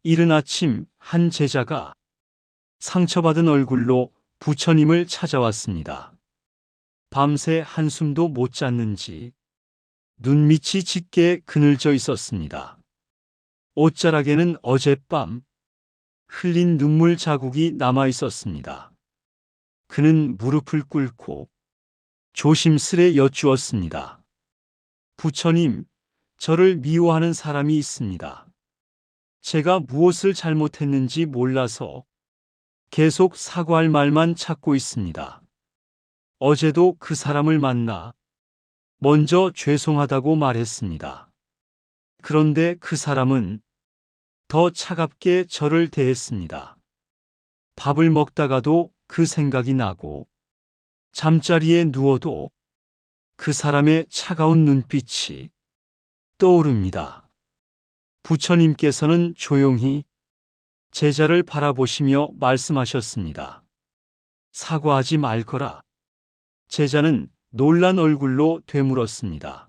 이른 아침 한 제자가 상처받은 얼굴로 부처님을 찾아왔습니다. 밤새 한숨도 못 잤는지 눈밑이 짙게 그늘져 있었습니다. 옷자락에는 어젯밤 흘린 눈물 자국이 남아 있었습니다. 그는 무릎을 꿇고 조심스레 여쭈었습니다. 부처님, 저를 미워하는 사람이 있습니다. 제가 무엇을 잘못했는지 몰라서 계속 사과할 말만 찾고 있습니다. 어제도 그 사람을 만나 먼저 죄송하다고 말했습니다. 그런데 그 사람은 더 차갑게 저를 대했습니다. 밥을 먹다가도 그 생각이 나고 잠자리에 누워도 그 사람의 차가운 눈빛이 떠오릅니다. 부처님께서는 조용히 제자를 바라보시며 말씀하셨습니다. 사과하지 말거라. 제자는 놀란 얼굴로 되물었습니다.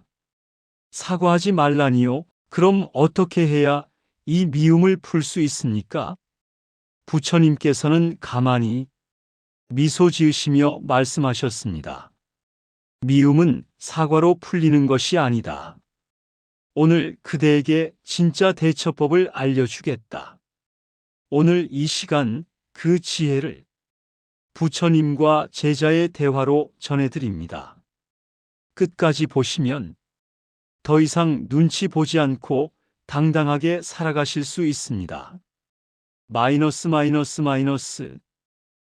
사과하지 말라니요? 그럼 어떻게 해야 이 미움을 풀 수 있습니까? 부처님께서는 가만히 미소 지으시며 말씀하셨습니다. 미움은 사과로 풀리는 것이 아니다. 오늘 그대에게 진짜 대처법을 알려주겠다. 오늘 이 시간 그 지혜를 부처님과 제자의 대화로 전해드립니다. 끝까지 보시면 더 이상 눈치 보지 않고 당당하게 살아가실 수 있습니다. 마이너스.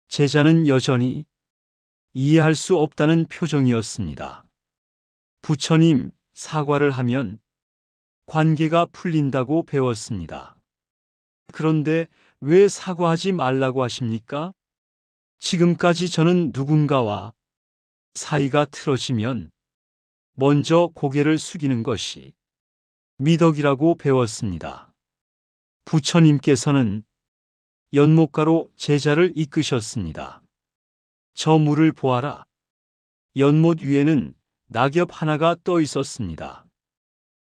제자는 여전히 이해할 수 없다는 표정이었습니다. 부처님, 사과를 하면 관계가 풀린다고 배웠습니다. 그런데 왜 사과하지 말라고 하십니까? 지금까지 저는 누군가와 사이가 틀어지면 먼저 고개를 숙이는 것이 미덕이라고 배웠습니다. 부처님께서는 연못가로 제자를 이끄셨습니다. 저 물을 보아라. 연못 위에는 낙엽 하나가 떠 있었습니다.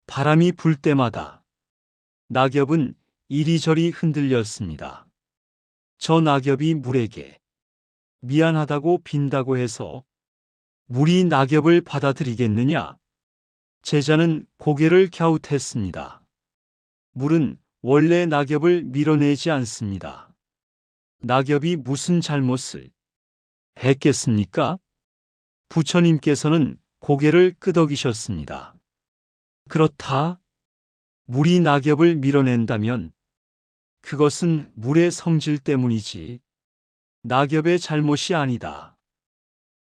바람이 불 때마다 낙엽은 이리저리 흔들렸습니다. 저 낙엽이 물에게 미안하다고 빈다고 해서 물이 낙엽을 받아들이겠느냐? 제자는 고개를 갸웃했습니다. 물은 원래 낙엽을 밀어내지 않습니다. 낙엽이 무슨 잘못을 했겠습니까? 부처님께서는 고개를 끄덕이셨습니다. 그렇다. 물이 낙엽을 밀어낸다면 그것은 물의 성질 때문이지 낙엽의 잘못이 아니다.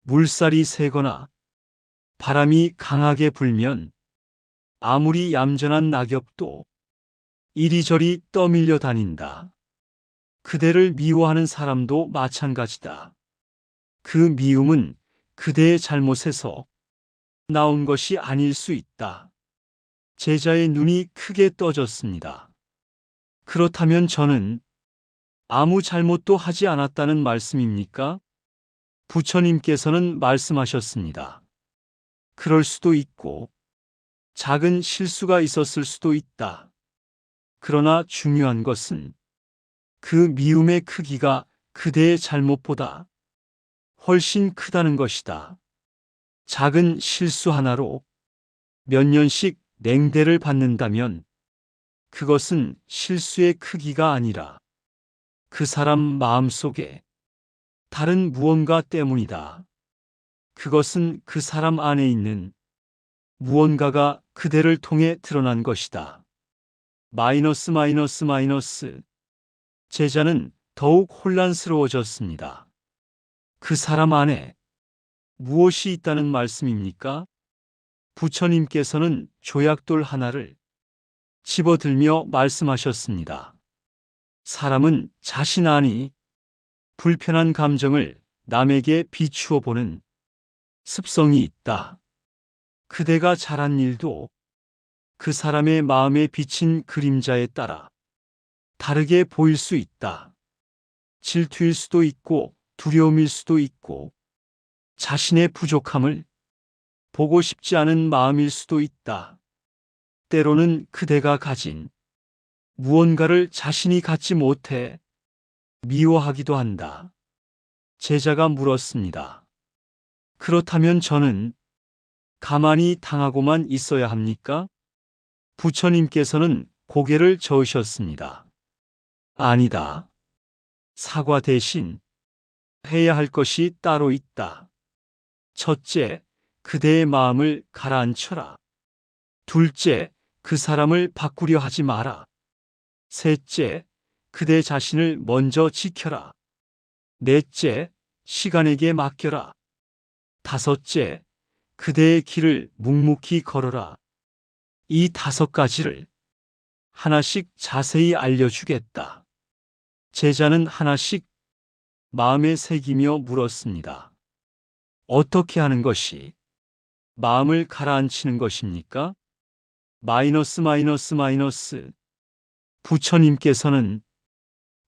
물살이 세거나 바람이 강하게 불면 아무리 얌전한 낙엽도 이리저리 떠밀려 다닌다. 그대를 미워하는 사람도 마찬가지다. 그 미움은 그대의 잘못에서 나온 것이 아닐 수 있다. 제자의 눈이 크게 떠졌습니다. 그렇다면 저는 아무 잘못도 하지 않았다는 말씀입니까? 부처님께서는 말씀하셨습니다. 그럴 수도 있고 작은 실수가 있었을 수도 있다. 그러나 중요한 것은 그 미움의 크기가 그대의 잘못보다 훨씬 크다는 것이다. 작은 실수 하나로 몇 년씩 냉대를 받는다면 그것은 실수의 크기가 아니라 그 사람 마음속에 다른 무언가 때문이다. 그것은 그 사람 안에 있는 무언가가 그대를 통해 드러난 것이다. 마이너스. 제자는 더욱 혼란스러워졌습니다. 그 사람 안에 무엇이 있다는 말씀입니까? 부처님께서는 조약돌 하나를 집어들며 말씀하셨습니다. 사람은 자신 안이 불편한 감정을 남에게 비추어 보는 습성이 있다. 그대가 잘한 일도 그 사람의 마음에 비친 그림자에 따라 다르게 보일 수 있다. 질투일 수도 있고 두려움일 수도 있고 자신의 부족함을 보고 싶지 않은 마음일 수도 있다. 때로는 그대가 가진 무언가를 자신이 갖지 못해 미워하기도 한다. 제자가 물었습니다. 그렇다면 저는 가만히 당하고만 있어야 합니까? 부처님께서는 고개를 저으셨습니다. 아니다. 사과 대신 해야 할 것이 따로 있다. 첫째, 그대의 마음을 가라앉혀라. 둘째, 그 사람을 바꾸려 하지 마라. 셋째, 그대 자신을 먼저 지켜라. 넷째, 시간에게 맡겨라. 다섯째, 그대의 길을 묵묵히 걸어라. 이 5가지를 하나씩 자세히 알려주겠다. 제자는 하나씩 마음에 새기며 물었습니다. 어떻게 하는 것이 마음을 가라앉히는 것입니까? 마이너스. 부처님께서는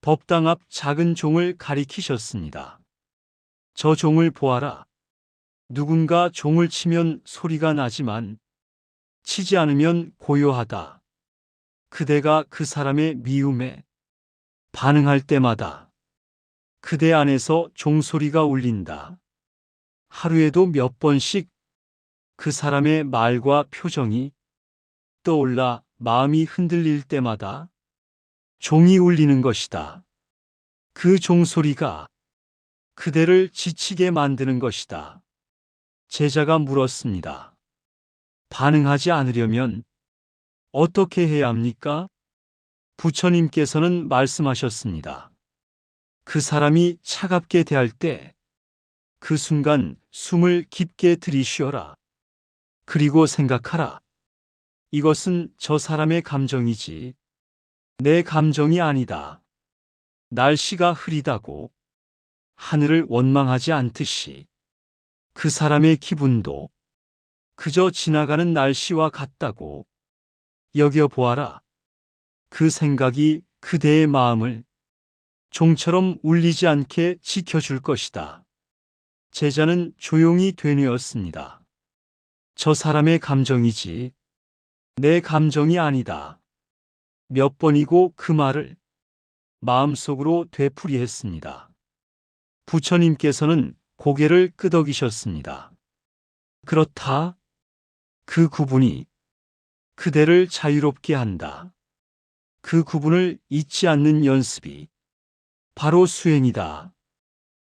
법당 앞 작은 종을 가리키셨습니다. 저 종을 보아라. 누군가 종을 치면 소리가 나지만 치지 않으면 고요하다. 그대가 그 사람의 미움에 반응할 때마다 그대 안에서 종소리가 울린다. 하루에도 몇 번씩 그 사람의 말과 표정이 떠올라 마음이 흔들릴 때마다 종이 울리는 것이다. 그 종소리가 그대를 지치게 만드는 것이다. 제자가 물었습니다. 반응하지 않으려면 어떻게 해야 합니까? 부처님께서는 말씀하셨습니다. 그 사람이 차갑게 대할 때 그 순간 숨을 깊게 들이쉬어라. 그리고 생각하라. 이것은 저 사람의 감정이지 내 감정이 아니다. 날씨가 흐리다고 하늘을 원망하지 않듯이 그 사람의 기분도 그저 지나가는 날씨와 같다고 여겨보아라. 그 생각이 그대의 마음을 종처럼 울리지 않게 지켜줄 것이다. 제자는 조용히 되뇌었습니다. 저 사람의 감정이지 내 감정이 아니다. 몇 번이고 그 말을 마음속으로 되풀이했습니다. 부처님께서는 고개를 끄덕이셨습니다. 그렇다. 그 구분이 그대를 자유롭게 한다. 그 구분을 잊지 않는 연습이 바로 수행이다.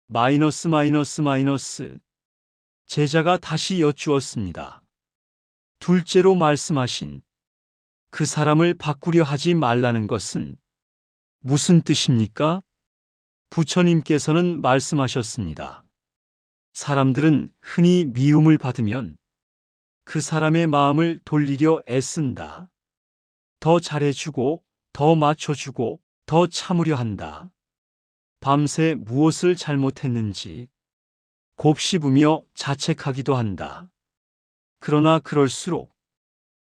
마이너스. 제자가 다시 여쭈었습니다. 둘째로 말씀하신 그 사람을 바꾸려 하지 말라는 것은 무슨 뜻입니까? 부처님께서는 말씀하셨습니다. 사람들은 흔히 미움을 받으면 그 사람의 마음을 돌리려 애쓴다. 더 잘해주고, 더 맞춰주고, 더 참으려 한다. 밤새 무엇을 잘못했는지 곱씹으며 자책하기도 한다. 그러나 그럴수록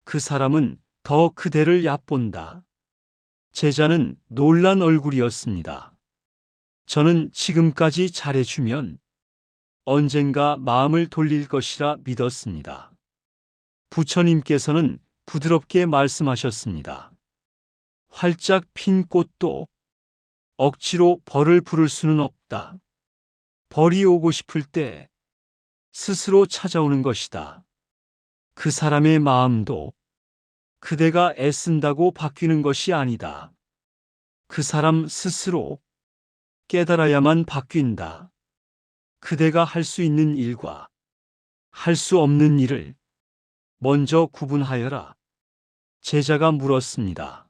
그 사람은 더 그대를 얕본다. 제자는 놀란 얼굴이었습니다. 저는 지금까지 잘해주면 언젠가 마음을 돌릴 것이라 믿었습니다. 부처님께서는 부드럽게 말씀하셨습니다. 활짝 핀 꽃도 억지로 벌을 부를 수는 없다. 벌이 오고 싶을 때 스스로 찾아오는 것이다. 그 사람의 마음도 그대가 애쓴다고 바뀌는 것이 아니다. 그 사람 스스로 깨달아야만 바뀐다. 그대가 할 수 있는 일과 할 수 없는 일을 먼저 구분하여라. 제자가 물었습니다.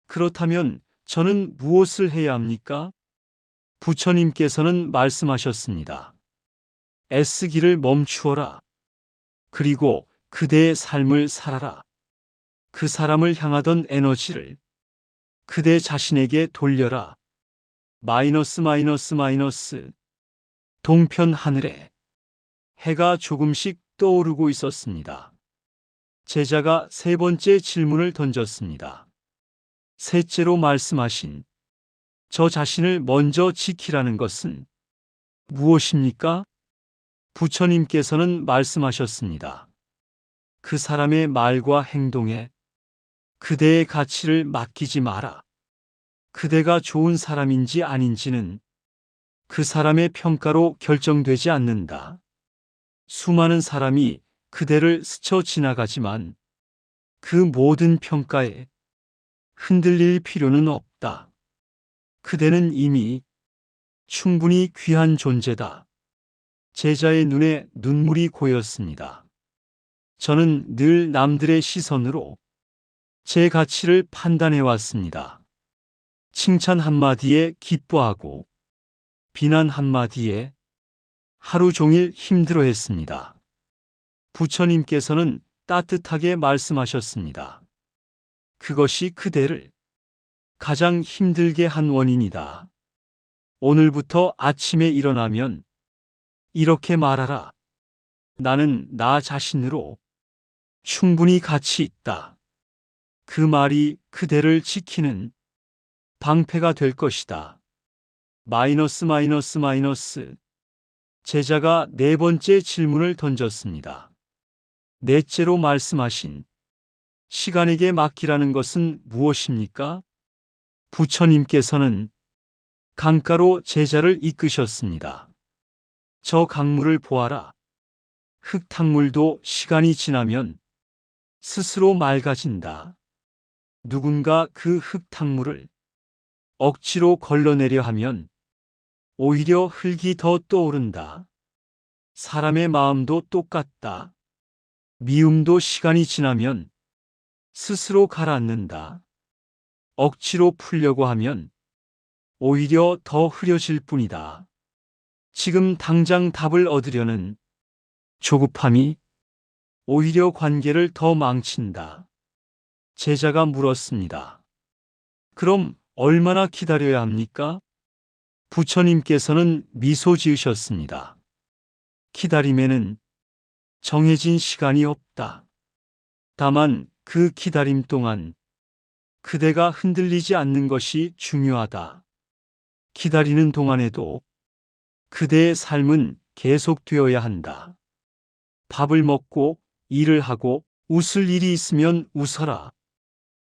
그렇다면 저는 무엇을 해야 합니까? 부처님께서는 말씀하셨습니다. 애쓰기를 멈추어라. 그리고 그대의 삶을 살아라. 그 사람을 향하던 에너지를 그대 자신에게 돌려라. 마이너스. 동편 하늘에 해가 조금씩 떠오르고 있었습니다. 제자가 3번째 질문을 던졌습니다. 셋째로 말씀하신 저 자신을 먼저 지키라는 것은 무엇입니까? 부처님께서는 말씀하셨습니다. 그 사람의 말과 행동에 그대의 가치를 맡기지 마라. 그대가 좋은 사람인지 아닌지는 그 사람의 평가로 결정되지 않는다. 수많은 사람이 그대를 스쳐 지나가지만 그 모든 평가에 흔들릴 필요는 없다. 그대는 이미 충분히 귀한 존재다. 제자의 눈에 눈물이 고였습니다. 저는 늘 남들의 시선으로 제 가치를 판단해 왔습니다. 칭찬 한마디에 기뻐하고 비난 한마디에 하루 종일 힘들어 했습니다. 부처님께서는 따뜻하게 말씀하셨습니다. 그것이 그대를 가장 힘들게 한 원인이다. 오늘부터 아침에 일어나면 이렇게 말하라. 나는 나 자신으로 충분히 가치 있다. 그 말이 그대를 지키는 방패가 될 것이다. 마이너스. 제자가 네 번째 질문을 던졌습니다. 넷째로 말씀하신 시간에게 맡기라는 것은 무엇입니까? 부처님께서는 강가로 제자를 이끄셨습니다. 저 강물을 보아라. 흙탕물도 시간이 지나면 스스로 맑아진다. 누군가 그 흙탕물을 억지로 걸러내려 하면 오히려 흙이 더 떠오른다. 사람의 마음도 똑같다. 미움도 시간이 지나면 스스로 가라앉는다. 억지로 풀려고 하면 오히려 더 흐려질 뿐이다. 지금 당장 답을 얻으려는 조급함이 오히려 관계를 더 망친다. 제자가 물었습니다. 그럼 얼마나 기다려야 합니까? 부처님께서는 미소 지으셨습니다. 기다림에는 정해진 시간이 없다. 다만 그 기다림 동안 그대가 흔들리지 않는 것이 중요하다. 기다리는 동안에도 그대의 삶은 계속되어야 한다. 밥을 먹고 일을 하고 웃을 일이 있으면 웃어라.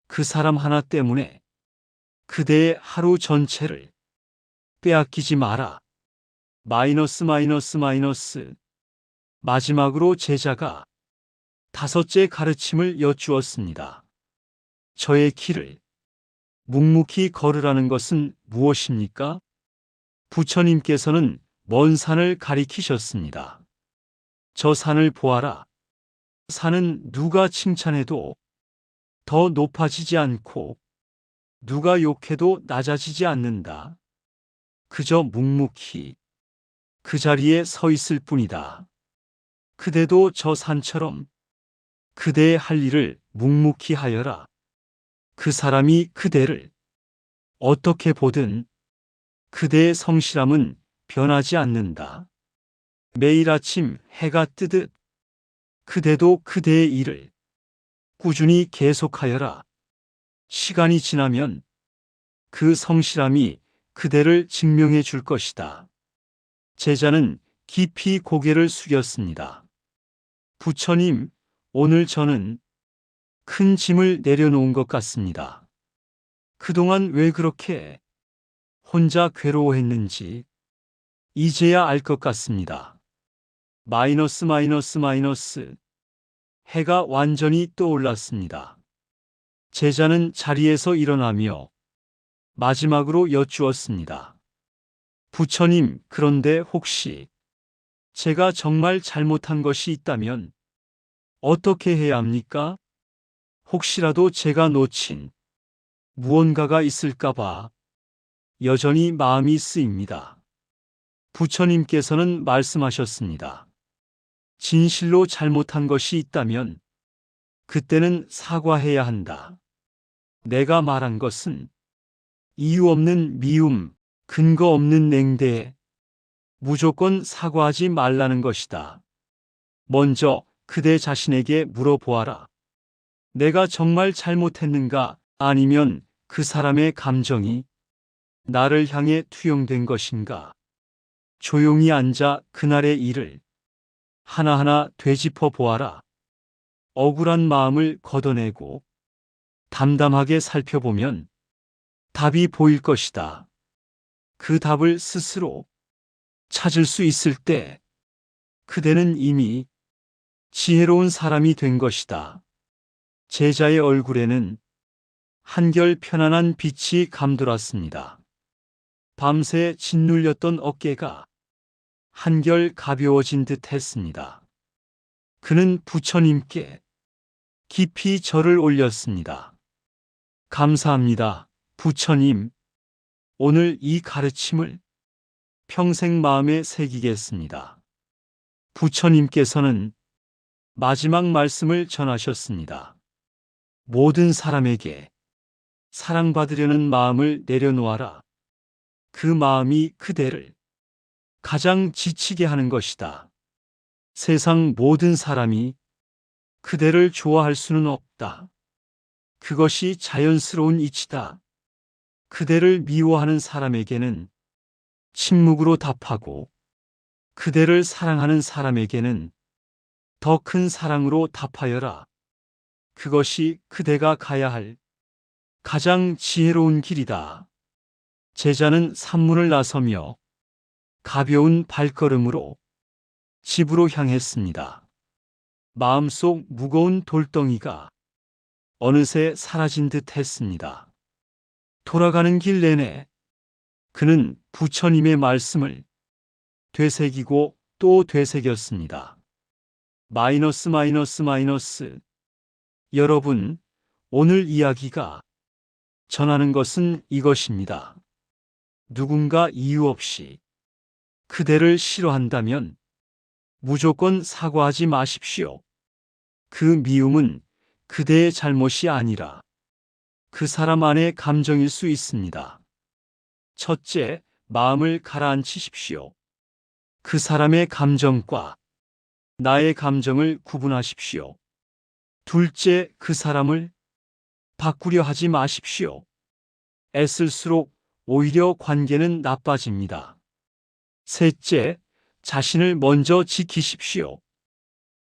그 사람 하나 때문에 그대의 하루 전체를 빼앗기지 마라. 마이너스. 마지막으로 제자가 다섯째 가르침을 여쭈었습니다. 저의 길을 묵묵히 걸으라는 것은 무엇입니까? 부처님께서는 먼 산을 가리키셨습니다. 저 산을 보아라. 산은 누가 칭찬해도 더 높아지지 않고 누가 욕해도 낮아지지 않는다. 그저 묵묵히 그 자리에 서 있을 뿐이다. 그대도 저 산처럼 그대의 할 일을 묵묵히 하여라. 그 사람이 그대를 어떻게 보든 그대의 성실함은 변하지 않는다. 매일 아침 해가 뜨듯 그대도 그대의 일을 꾸준히 계속하여라. 시간이 지나면 그 성실함이 그대를 증명해 줄 것이다. 제자는 깊이 고개를 숙였습니다. 부처님, 오늘 저는 큰 짐을 내려놓은 것 같습니다. 그동안 왜 그렇게 혼자 괴로워했는지 이제야 알 것 같습니다. 마이너스. 해가 완전히 떠올랐습니다. 제자는 자리에서 일어나며 마지막으로 여쭈었습니다. 부처님, 그런데 혹시 제가 정말 잘못한 것이 있다면 어떻게 해야 합니까? 혹시라도 제가 놓친 무언가가 있을까봐 여전히 마음이 쓰입니다. 부처님께서는 말씀하셨습니다. 진실로 잘못한 것이 있다면 그때는 사과해야 한다. 내가 말한 것은 이유 없는 미움, 근거 없는 냉대에 무조건 사과하지 말라는 것이다. 먼저 그대 자신에게 물어보아라. 내가 정말 잘못했는가? 아니면 그 사람의 감정이 나를 향해 투영된 것인가? 조용히 앉아 그날의 일을 하나하나 되짚어 보아라. 억울한 마음을 걷어내고 담담하게 살펴보면 답이 보일 것이다. 그 답을 스스로 찾을 수 있을 때 그대는 이미 지혜로운 사람이 된 것이다. 제자의 얼굴에는 한결 편안한 빛이 감돌았습니다. 밤새 짓눌렸던 어깨가 한결 가벼워진 듯 했습니다. 그는 부처님께 깊이 절을 올렸습니다. 감사합니다, 부처님. 오늘 이 가르침을 평생 마음에 새기겠습니다. 부처님께서는 마지막 말씀을 전하셨습니다. 모든 사람에게 사랑받으려는 마음을 내려놓아라. 그 마음이 그대를 가장 지치게 하는 것이다. 세상 모든 사람이 그대를 좋아할 수는 없다. 그것이 자연스러운 이치다. 그대를 미워하는 사람에게는 침묵으로 답하고 그대를 사랑하는 사람에게는 더 큰 사랑으로 답하여라. 그것이 그대가 가야 할 가장 지혜로운 길이다. 제자는 산문을 나서며 가벼운 발걸음으로 집으로 향했습니다. 마음속 무거운 돌덩이가 어느새 사라진 듯 했습니다. 돌아가는 길 내내 그는 부처님의 말씀을 되새기고 또 되새겼습니다. 마이너스 마이너스 마이너스. 여러분, 오늘 이야기가 전하는 것은 이것입니다. 누군가 이유 없이 그대를 싫어한다면 무조건 사과하지 마십시오. 그 미움은 그대의 잘못이 아니라 그 사람 안의 감정일 수 있습니다. 첫째, 마음을 가라앉히십시오. 그 사람의 감정과 나의 감정을 구분하십시오. 둘째, 그 사람을 바꾸려 하지 마십시오. 애쓸수록 오히려 관계는 나빠집니다. 셋째, 자신을 먼저 지키십시오.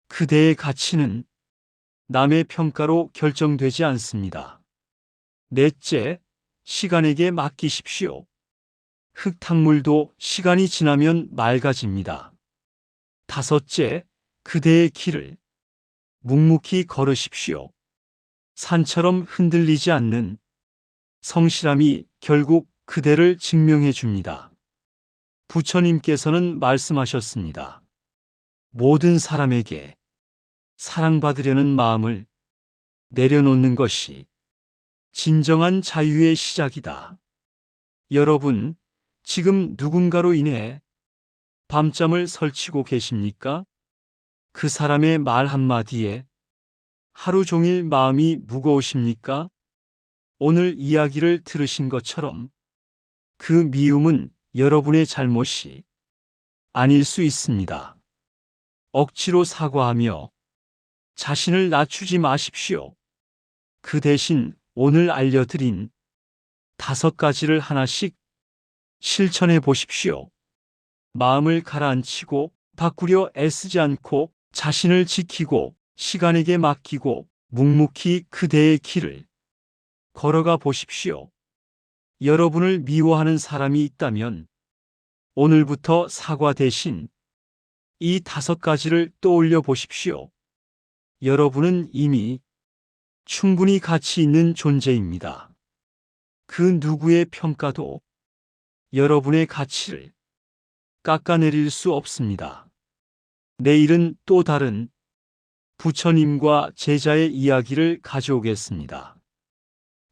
그대의 가치는 남의 평가로 결정되지 않습니다. 넷째, 시간에게 맡기십시오. 흙탕물도 시간이 지나면 맑아집니다. 다섯째, 그대의 길을 묵묵히 걸으십시오. 산처럼 흔들리지 않는 성실함이 결국 그대를 증명해 줍니다. 부처님께서는 말씀하셨습니다. 모든 사람에게 사랑받으려는 마음을 내려놓는 것이 진정한 자유의 시작이다. 여러분, 지금 누군가로 인해 밤잠을 설치고 계십니까? 그 사람의 말 한마디에 하루 종일 마음이 무거우십니까? 오늘 이야기를 들으신 것처럼 그 미움은 여러분의 잘못이 아닐 수 있습니다. 억지로 사과하며 자신을 낮추지 마십시오. 그 대신 오늘 알려드린 5가지를 하나씩 실천해 보십시오. 마음을 가라앉히고 바꾸려 애쓰지 않고 자신을 지키고 시간에게 맡기고 묵묵히 그대의 길을 걸어가 보십시오. 여러분을 미워하는 사람이 있다면 오늘부터 사과 대신 이 5가지를 떠올려 보십시오. 여러분은 이미 충분히 가치 있는 존재입니다. 그 누구의 평가도 여러분의 가치를 깎아내릴 수 없습니다. 내일은 또 다른 부처님과 제자의 이야기를 가져오겠습니다.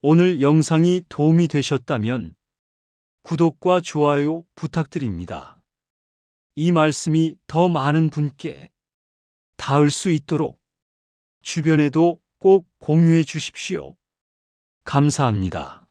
오늘 영상이 도움이 되셨다면 구독과 좋아요 부탁드립니다. 이 말씀이 더 많은 분께 닿을 수 있도록 주변에도 꼭 공유해 주십시오. 감사합니다.